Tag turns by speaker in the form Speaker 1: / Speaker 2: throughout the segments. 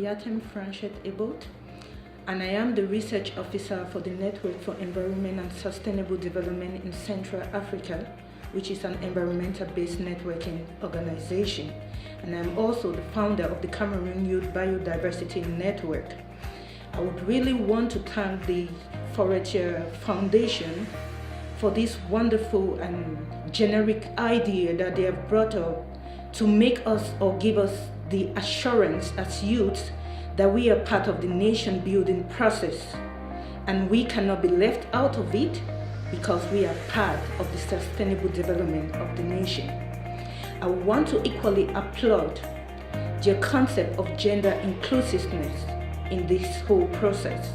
Speaker 1: Yatem Franchet Ebot, and I am the research officer for the Network for Environment and Sustainable Development in Central Africa, which is an environmental-based networking organization. And I'm also the founder of the Cameroon Youth Biodiversity Network. I would really want to thank the Forestier Foundation for this wonderful and generic idea that they have brought up to make us or give us the assurance as youths that we are part of the nation building process and we cannot be left out of it because we are part of the sustainable development of the nation. I want to equally applaud the concept of gender inclusiveness in this whole process.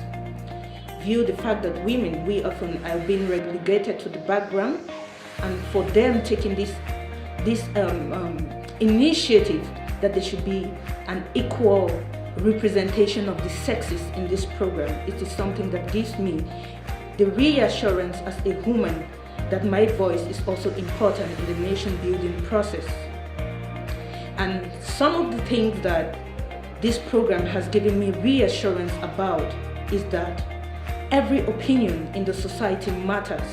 Speaker 1: View the fact that women, we often are being relegated to the background, and for them taking this initiative that there should be an equal representation of the sexes in this program. It is something that gives me the reassurance as a woman that my voice is also important in the nation building process. And some of the things that this program has given me reassurance about is that every opinion in the society matters.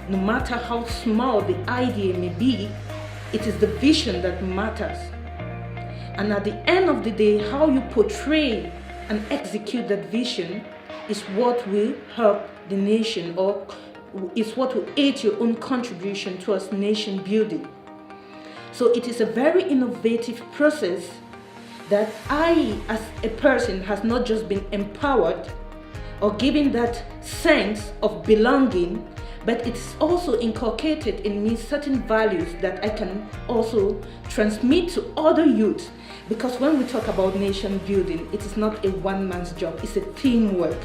Speaker 1: No matter how small the idea may be, it is the vision that matters. And at the end of the day, how you portray and execute that vision is what will help the nation, or is what will aid your own contribution towards nation building. So it is a very innovative process that I, as a person, has not just been empowered or given that sense of belonging, but it's also inculcated in me certain values that I can also transmit to other youths. Because when we talk about nation building, it is not a one-man's job, it's a teamwork.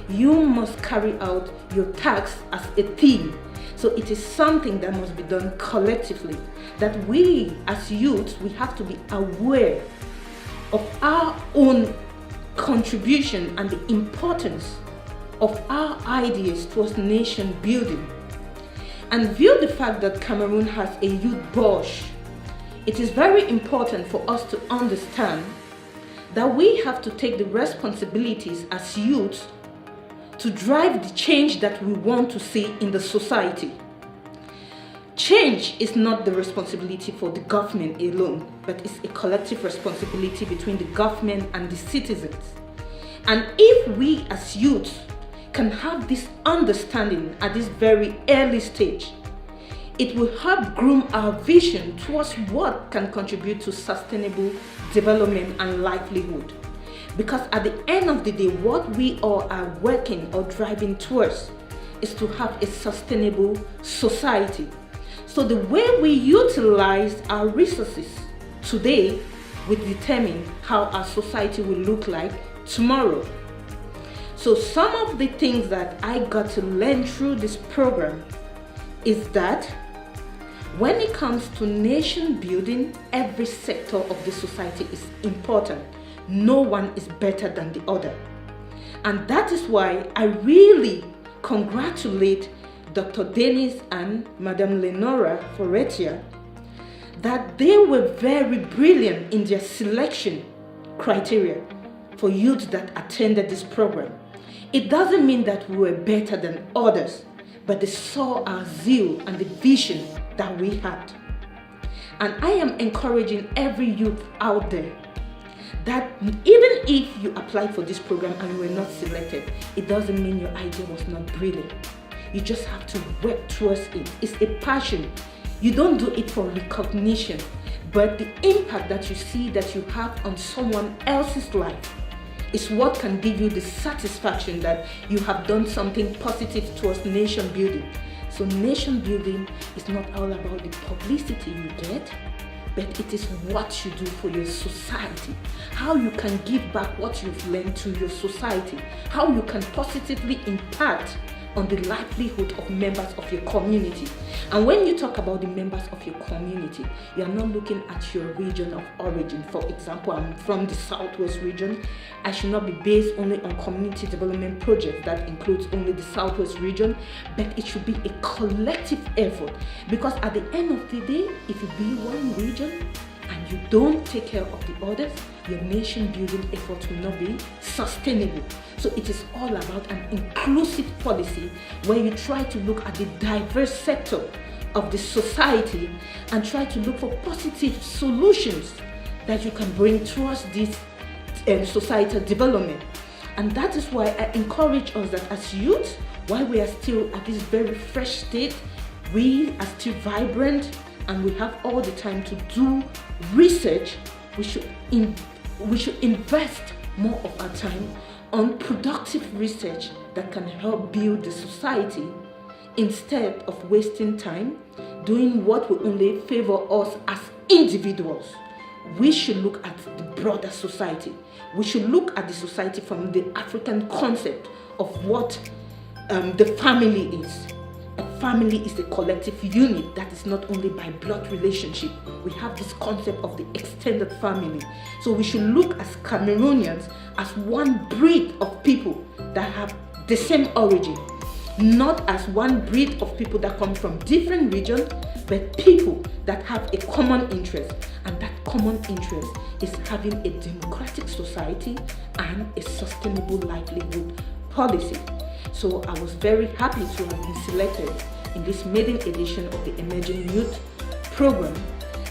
Speaker 1: You must carry out your tasks as a team. So it is something that must be done collectively. That we as youths, we have to be aware of our own contribution and the importance of our ideas towards nation building. And view the fact that Cameroon has a youth Bosch. It is very important for us to understand that we have to take the responsibilities as youths to drive the change that we want to see in the society. Change is not the responsibility for the government alone, but it's a collective responsibility between the government and the citizens. And if we as youths can have this understanding at this very early stage, it will help groom our vision towards what can contribute to sustainable development and livelihood. Because at the end of the day, what we all are working or driving towards is to have a sustainable society. So the way we utilize our resources today will determine how our society will look like tomorrow. So some of the things that I got to learn through this program is that when it comes to nation building, every sector of the society is important. No one is better than the other. And that is why I really congratulate Dr. Dennis and Madame Lenora Forestier that they were very brilliant in their selection criteria for youth that attended this program. It doesn't mean that we were better than others, but they saw our zeal and the vision that we had. And I am encouraging every youth out there that even if you applied for this program and you were not selected, it doesn't mean your idea was not brilliant. You just have to work towards it. It's a passion. You don't do it for recognition, but the impact that you see that you have on someone else's life is what can give you the satisfaction that you have done something positive towards nation building. So nation building is not all about the publicity you get, but it is what you do for your society, how you can give back what you've learned to your society, how you can positively impact on the livelihood of members of your community. And when you talk about the members of your community, you are not looking at your region of origin. For example, I'm from the Southwest region. I should not be based only on community development projects that includes only the Southwest region, but it should be a collective effort. Because at the end of the day, if you be one region, and you don't take care of the others, your nation building effort will not be sustainable. So it is all about an inclusive policy where you try to look at the diverse sector of the society and try to look for positive solutions that you can bring towards this societal development. And that is why I encourage us that as youth, while we are still at this very fresh state, we are still vibrant and we have all the time to do research, we should invest more of our time on productive research that can help build the society instead of wasting time doing what will only favor us as individuals. We should look at the broader society. We should look at the society from the African concept of what the family is. A family is a collective unit that is not only by blood relationship. We have this concept of the extended family. So we should look as Cameroonians as one breed of people that have the same origin, not as one breed of people that come from different regions, but people that have a common interest. And that common interest is having a democratic society and a sustainable livelihood policy. So I was very happy to have been selected in this maiden edition of the Emerging Youth Program,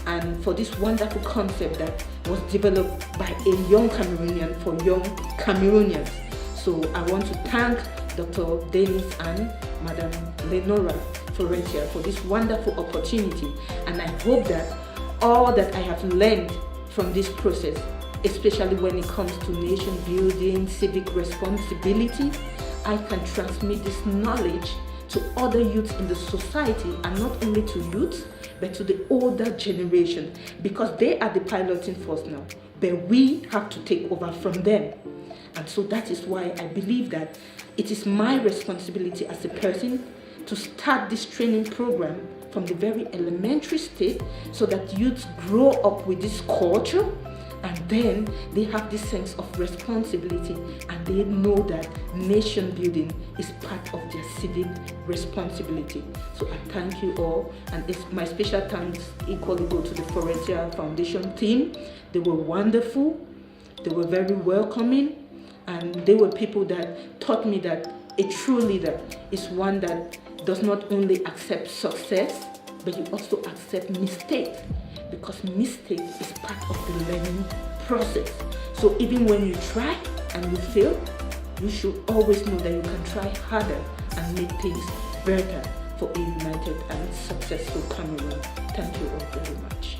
Speaker 1: and for this wonderful concept that was developed by a young Cameroonian for young Cameroonians. So I want to thank Dr. Dennis and Madam Lenora Florentia for this wonderful opportunity, and I hope that all that I have learned from this process, especially when it comes to nation building, civic responsibility, I can transmit this knowledge to other youths in the society, and not only to youths, but to the older generation, because they are the piloting force now, but we have to take over from them. And so that is why I believe that it is my responsibility as a person to start this training program from the very elementary state, so that youths grow up with this culture, and then they have this sense of responsibility, and they know that nation building is part of their civic responsibility. So I thank you all, and my special thanks equally go to the Florentia Foundation team. They were wonderful, they were very welcoming, and they were people that taught me that a true leader is one that does not only accept success, but you also accept mistakes, because mistake is part of the learning process. So even when you try and you fail, you should always know that you can try harder and make things better for a united and successful Cameroon. Thank you all very much.